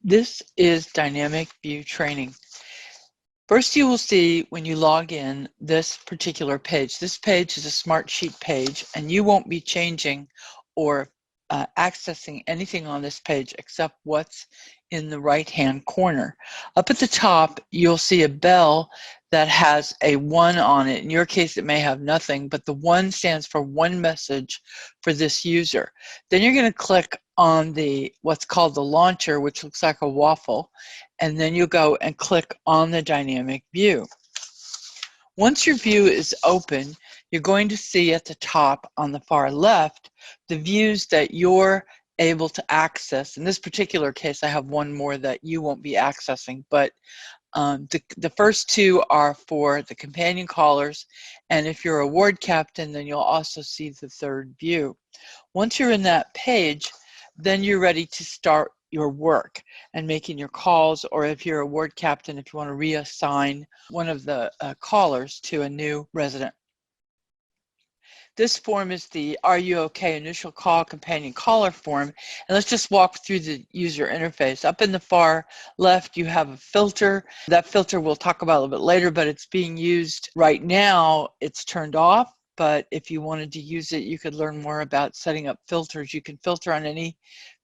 This is Dynamic View Training. First, you will see when you log in this particular page. This page is a Smartsheet page, and you won't be changing or accessing anything on this page except what's in the right-hand corner. Up at the top, you'll see a bell that has a 1 on it. In your case, it may have nothing, but the 1 stands for one message for this user. Then you're going to click on the what's called the launcher, which looks like a waffle, and then you'll go and click on the dynamic view. Once your view is open, you're going to see at the top on the far left the views that you're able to access. In this particular case, I have one more that you won't be accessing, but the first 2 are for the companion callers, and if you're a ward captain, then you'll also see the 3rd view. Once you're in that page, then you're ready to start your work and making your calls, or if you're a ward captain, if you want to reassign one of the callers to a new resident. This form is the Are You OK initial call companion caller form, and let's just walk through the user interface. Up in the far left, you have a filter. That filter we'll talk about a little bit later, but it's being used right now. It's turned off, but if you wanted to use it, you could learn more about setting up filters. You can filter on any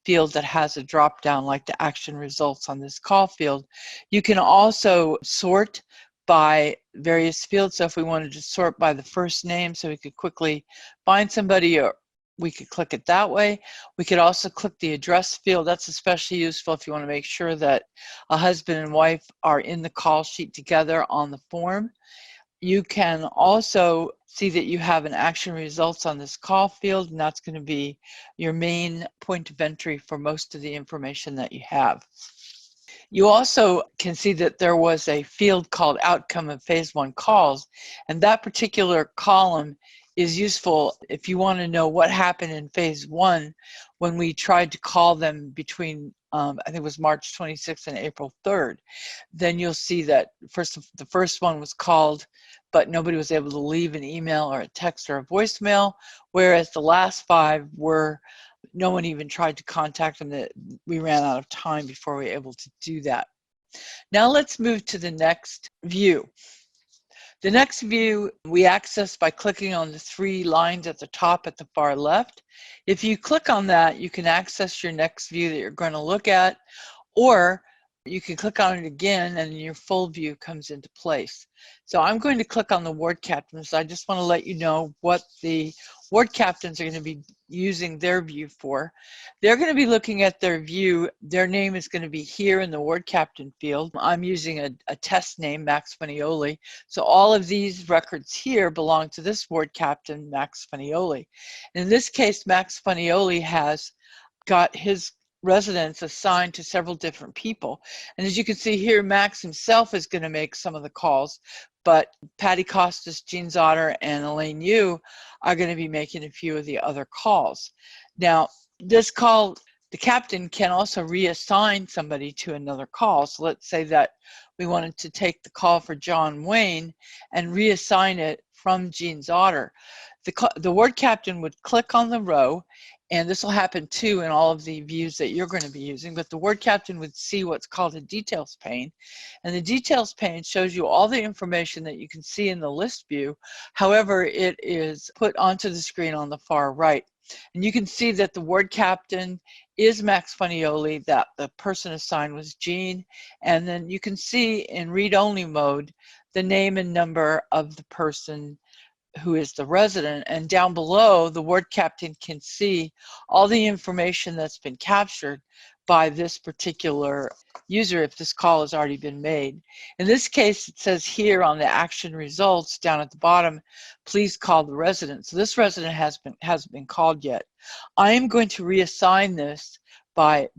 field that has a drop down like the action results on this call field. You can also sort by various fields. So if we wanted to sort by the first name so we could quickly find somebody, or we could click it that way. We could also click the address field. That's especially useful if you want to make sure that a husband and wife are in the call sheet together on the form. You can also see that you have an action results on this call field, and that's going to be your main point of entry for most of the information that you have. You also can see that there was a field called Outcome of Phase 1 Calls, and that particular column is useful if you want to know what happened in Phase 1 when we tried to call them between, I think it was March 26th and April 3rd. Then you'll see that the first one was called, but nobody was able to leave an email or a text or a voicemail, whereas the last 5 were no one even tried to contact them. That we ran out of time before we were able to do that. Now let's move to the next view. The next view we access by clicking on the 3 lines at the top at the far left. If you click on that, you can access your next view that you're going to look at, or you can click on it again and your full view comes into place. So I'm going to click on the ward captains. I just want to let you know what the ward captains are going to be using their view for. They're going to be looking at their view. Their name is going to be here in the ward captain field. I'm using a test name, Max Funioli. So all of these records here belong to this ward captain, Max Funioli. In this case, Max Funioli has got his residents assigned to several different people. And as you can see here, Max himself is going to make some of the calls, but Patty Costas, Jean Zotter, and Elaine Yu are going to be making a few of the other calls. Now, this call, the captain can also reassign somebody to another call. So let's say that we wanted to take the call for John Wayne and reassign it from Jean Zotter. The ward captain would click on the row, and this will happen too in all of the views that you're going to be using, but the ward captain would see what's called a details pane, and the details pane shows you all the information that you can see in the list view. However, it is put onto the screen on the far right, and you can see that the ward captain is Max Funioli, that the person assigned was Jean, and then you can see in read-only mode the name and number of the person who is the resident, and down below the ward captain can see all the information that's been captured by this particular user if this call has already been made. In this case, it says here on the action results down at the bottom, please call the resident. So this resident hasn't been called yet. I am going to reassign this by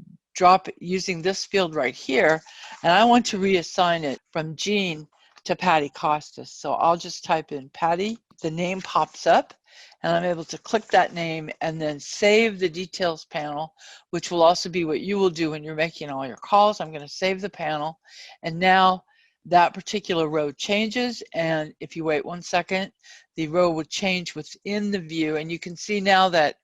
using this field right here, and I want to reassign it from Jean to Patty Costas. So I'll just type in Patty. The name pops up, and I'm able to click that name and then save the details panel, which will also be what you will do when you're making all your calls. I'm going to save the panel, and now that particular row changes, and if you wait 1 second, the row will change within the view, and you can see now that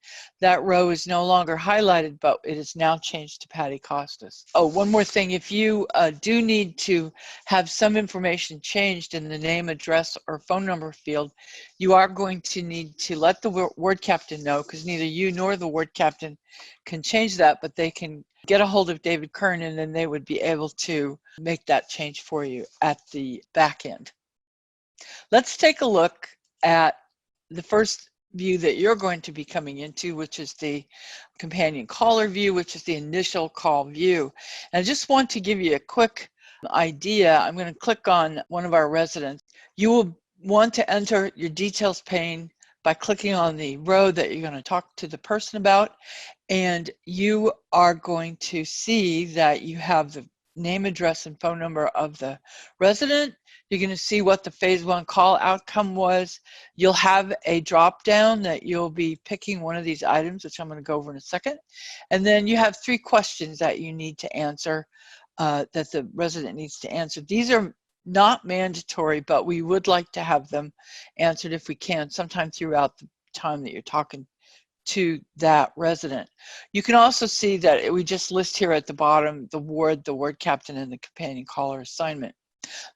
that row is no longer highlighted, but it is now changed to Patty Costas. Oh, one more thing, if you do need to have some information changed in the name, address, or phone number field, you are going to need to let the word captain know, because neither you nor the word captain can change that, but they can get a hold of David Kern, and then they would be able to make that change for you at the back end. Let's take a look at the first view that you're going to be coming into, which is the companion caller view, which is the initial call view. And I just want to give you a quick idea. I'm going to click on one of our residents. You will want to enter your details pane by clicking on the row that you're going to talk to the person about, and you are going to see that you have the name, address, and phone number of the resident. You're going to see what the phase 1 call outcome was. You'll have a drop down that you'll be picking one of these items, which I'm going to go over in a second. And then you have 3 questions that you need to answer, that the resident needs to answer. These are not mandatory, but we would like to have them answered if we can, sometime throughout the time that you're talking to that resident. You can also see that we just list here at the bottom the ward captain, and the companion caller assignment.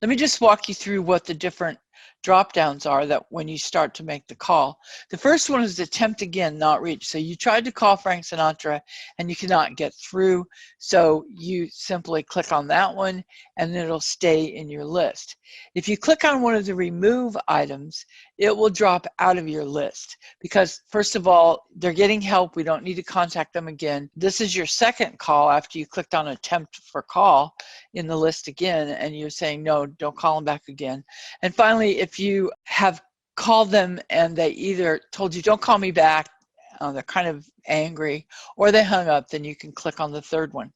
Let me just walk you through what the different drop downs are that when you start to make the call. The first one is attempt again, not reach. So you tried to call Frank Sinatra and you cannot get through. So you simply click on that one and it'll stay in your list. If you click on one of the remove items, it will drop out of your list because, first of all, they're getting help. We don't need to contact them again. This is your second call after you clicked on attempt for call in the list again, and you're saying, no, don't call them back again. And finally, if you have called them and they either told you, don't call me back, they're kind of angry, or they hung up, then you can click on the third one.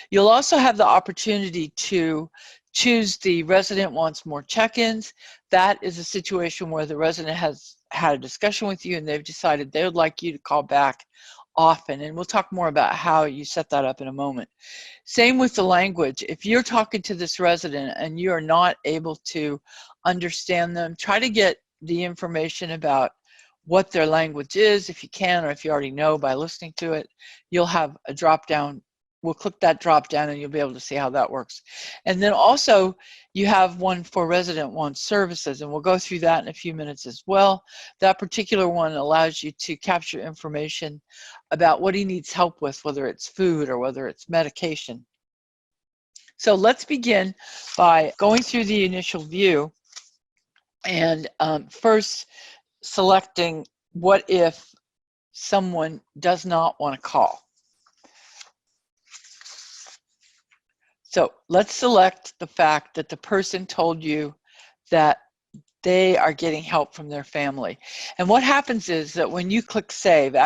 You'll also have the opportunity to choose the resident wants more check-ins. That is a situation where the resident has had a discussion with you and they've decided they would like you to call back often. And we'll talk more about how you set that up in a moment. Same with the language. If you're talking to this resident and you are not able to understand them, try to get the information about what their language is if you can, or if you already know by listening to it. You'll have a drop down. We'll click that drop down and you'll be able to see how that works. And then also you have one for resident wants services, and we'll go through that in a few minutes as well. That particular one allows you to capture information about what he needs help with, whether it's food or whether it's medication. So let's begin by going through the initial view and first selecting what if someone does not want to call. So let's select the fact that the person told you that they are getting help from their family. And what happens is that when you click save,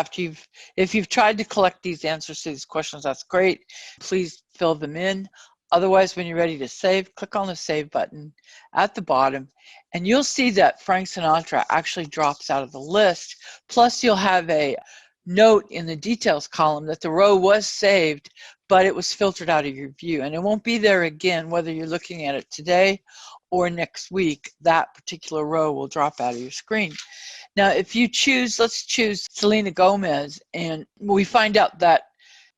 if you've tried to collect these answers to these questions, that's great. Please fill them in. Otherwise, when you're ready to save, click on the save button at the bottom, and you'll see that Frank Sinatra actually drops out of the list. Plus, you'll have a note in the details column that the row was saved, but it was filtered out of your view, and it won't be there again whether you're looking at it today or next week. That particular row will drop out of your screen. Now, if you choose, let's choose Selena Gomez, and we find out that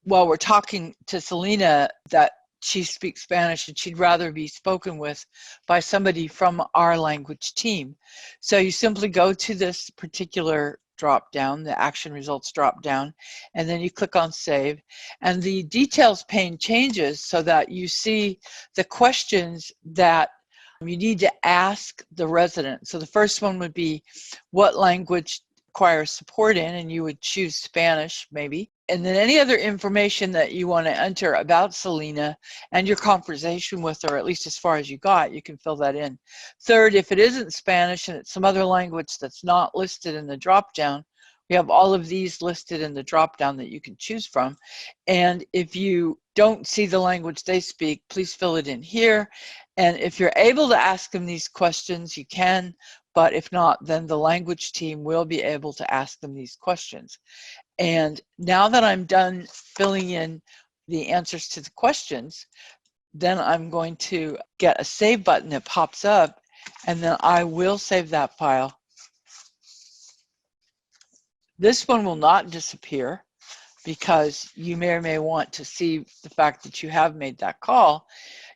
while we're talking to Selena that she speaks Spanish and she'd rather be spoken with by somebody from our language team. So you simply go to this particular drop down, the action results drop down, and then you click on save, and the details pane changes so that you see the questions that you need to ask the resident. So the first one would be, what language requires support in, and you would choose Spanish maybe. And then any other information that you want to enter about Selena and your conversation with her, at least as far as you got, you can fill that in. Third, if it isn't Spanish and it's some other language that's not listed in the drop-down, we have all of these listed in the drop-down that you can choose from. And if you don't see the language they speak, please fill it in here. And if you're able to ask them these questions, you can. But if not, then the language team will be able to ask them these questions. And now that I'm done filling in the answers to the questions, then I'm going to get a save button that pops up, and then I will save that file. This one will not disappear because you may or may want to see the fact that you have made that call.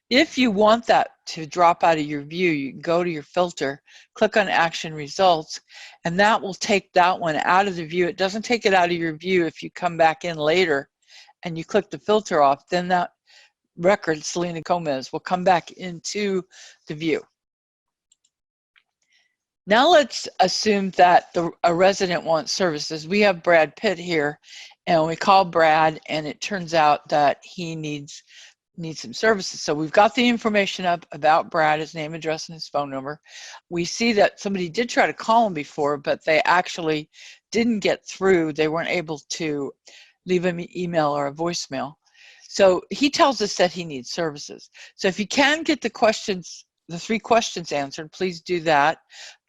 If you want that to drop out of your view, you can go to your filter, click on Action Results, and that will take that one out of the view. It doesn't take it out of your view if you come back in later and you click the filter off, then that record, Selena Gomez, will come back into the view. Now let's assume that a resident wants services. We have Brad Pitt here, and we call Brad, and it turns out that he needs some services. So we've got the information up about Brad, his name, address, and his phone number. We see that somebody did try to call him before, but they actually didn't get through. They weren't able to leave him an email or a voicemail. So he tells us that he needs services. So if you can get the 3 questions answered, please do that.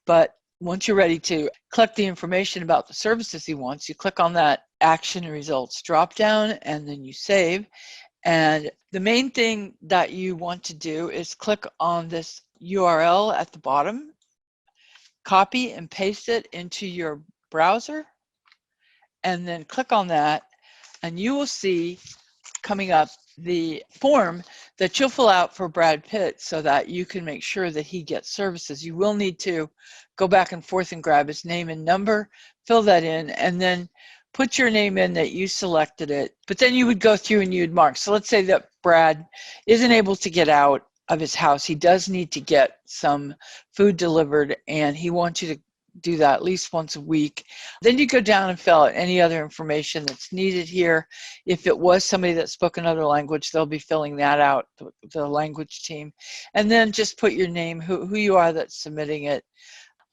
But once you're ready to collect the information about the services he wants, you click on that Action Results drop down, and then you save. And the main thing that you want to do is click on this URL at the bottom, copy and paste it into your browser, and then click on that, and you will see coming up the form that you'll fill out for Brad Pitt so that you can make sure that he gets services. You will need to go back and forth and grab his name and number, fill that in, and then put your name in that you selected it. But then you would go through and you'd mark. So let's say that Brad isn't able to get out of his house. He does need to get some food delivered, and he wants you to do that at least once a week. Then you go down and fill out any other information that's needed here. If it was somebody that spoke another language, they'll be filling that out, the language team. And then just put your name, who you are that's submitting it.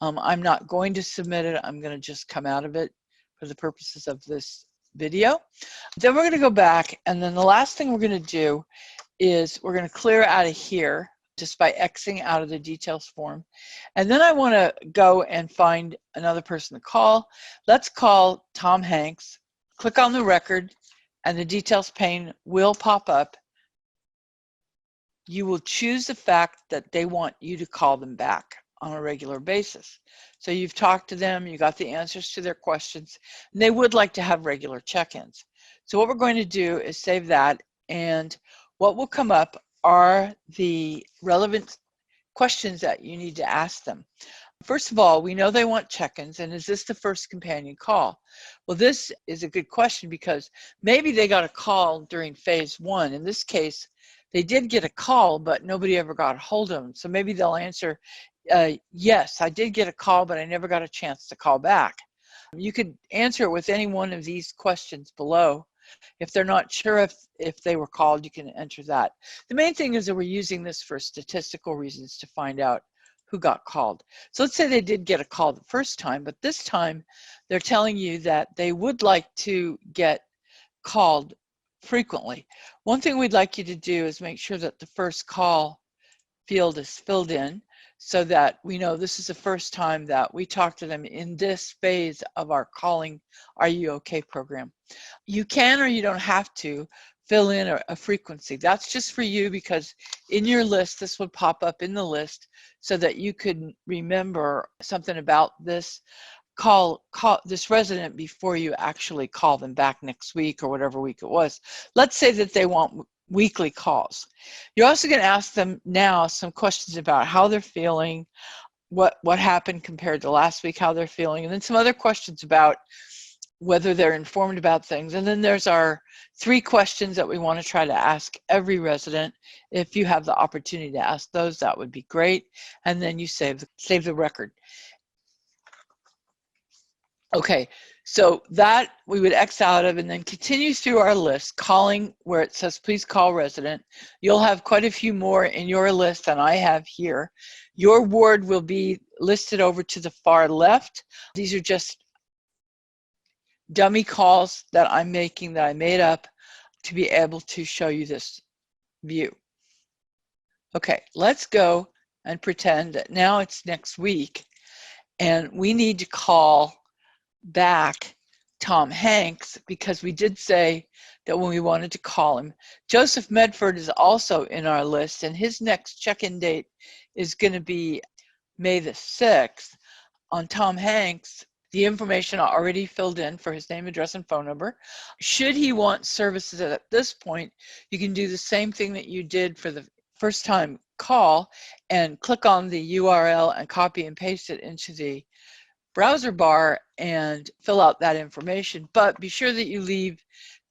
I'm not going to submit it. I'm going to just come out of it for the purposes of this video. Then we're going to go back, and then the last thing we're going to do is we're going to clear out of here just by Xing out of the details form. And then I want to go and find another person to call. Let's call Tom Hanks. Click on the record, and the details pane will pop up. You will choose the fact that they want you to call them back on a regular basis. So you've talked to them, you got the answers to their questions, and they would like to have regular check-ins. So what we're going to do is save that, and what will come up are the relevant questions that you need to ask them. First of all, we know they want check-ins, and is this the first companion call? Well, this is a good question because maybe they got a call during phase 1. In this case, they did get a call, but nobody ever got a hold of them. So maybe they'll answer, yes, I did get a call, but I never got a chance to call back. You could answer it with any one of these questions below. If they're not sure if they were called, you can enter that. The main thing is that we're using this for statistical reasons to find out who got called. So let's say they did get a call the first time, but this time they're telling you that they would like to get called frequently. One thing we'd like you to do is make sure that the first call field is filled in so that we know this is the first time that we talk to them in this phase of our Calling Are You OK program. You can or you don't have to fill in a frequency. That's just for you because in your list, this would pop up in the list so that you could remember something about this call this resident before you actually call them back next week or whatever week it was. Let's say that they want weekly calls. You're also going to ask them now some questions about how they're feeling, what happened compared to last week, how they're feeling, and then some other questions about whether they're informed about things. And then there's our 3 questions that we want to try to ask every resident. If you have the opportunity to ask those, that would be great. And then you save the record. Okay, so that we would X out of and then continue through our list, calling where it says, please call resident. You'll have quite a few more in your list than I have here. Your ward will be listed over to the far left. These are just dummy calls that I'm making, that I made up to be able to show you this view. Okay, let's go and pretend that now it's next week and we need to call back Tom Hanks because we did say that when we wanted to call him. Joseph Medford is also in our list, and his next check-in date is going to be May the 6th. On Tom Hanks, the information already filled in for his name, address, and phone number. Should he want services at this point, you can do the same thing that you did for the first time call and click on the URL and copy and paste it into the browser bar and fill out that information. But be sure that you leave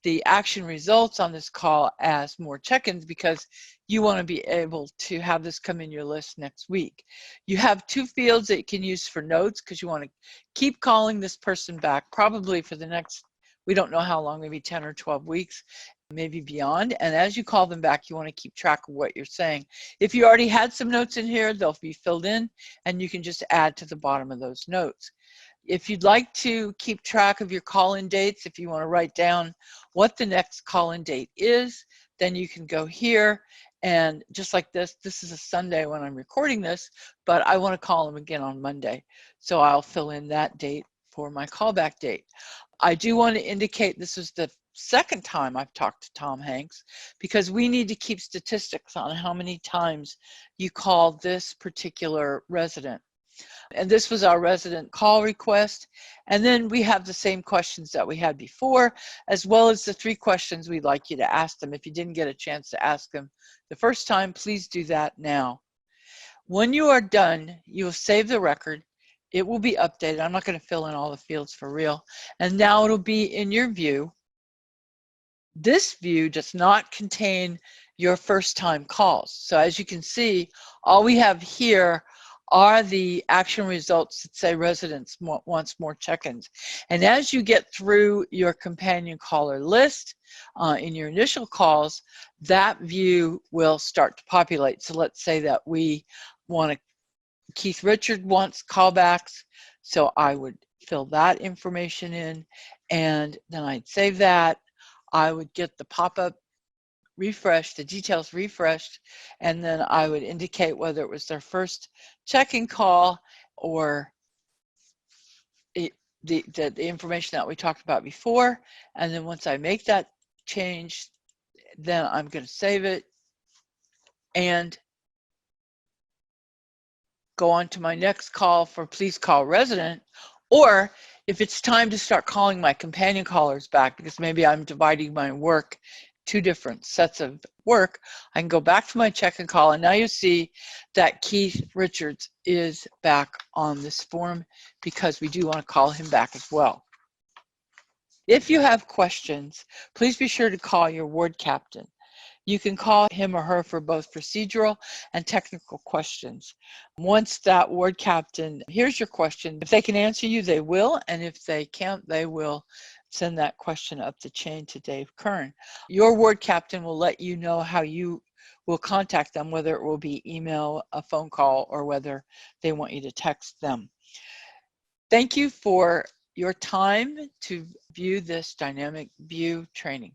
the action results on this call as more check-ins, because you want to be able to have this come in your list next week. You have 2 fields that you can use for notes, because you want to keep calling this person back probably for the next, we don't know how long, maybe 10 or 12 weeks, maybe beyond. And as you call them back, you want to keep track of what you're saying. If you already had some notes in here, they'll be filled in, and you can just add to the bottom of those notes. If you'd like to keep track of your call-in dates, if you want to write down what the next call-in date is, then you can go here, and just like this is a Sunday when I'm recording this, but I want to call them again on Monday. So I'll fill in that date for my callback date. I do want to indicate this is the second time I've talked to Tom Hanks, because we need to keep statistics on how many times you call this particular resident. And this was our resident call request. And then we have the same questions that we had before, as well as the 3 questions we'd like you to ask them. If you didn't get a chance to ask them the first time, please do that now. When you are done, you'll save the record. It will be updated. I'm not going to fill in all the fields for real. And now it'll be in your view. This view does not contain your first time calls. So as you can see, all we have here are the action results that say residents wants more check-ins. And as you get through your companion caller list in your initial calls, that view will start to populate. So let's say that we want to, Keith Richard wants callbacks, so I would fill that information in, and then I'd save that. I would get the pop-up refreshed, the details refreshed, and then I would indicate whether it was their first check-in call or the information that we talked about before. And then once I make that change, then I'm going to save it and go on to my next call for please call resident. Or if it's time to start calling my companion callers back, because maybe I'm dividing my work, 2 different sets of work, I can go back to my check-in call, and now you see that Keith Richards is back on this form, because we do want to call him back as well. If you have questions, please be sure to call your ward captain. You can call him or her for both procedural and technical questions. Once that ward captain hears your question, if they can answer you, they will, and if they can't, they will send that question up the chain to Dave Kern. Your ward captain will let you know how you will contact them, whether it will be email, a phone call, or whether they want you to text them. Thank you for your time to view this dynamic view training.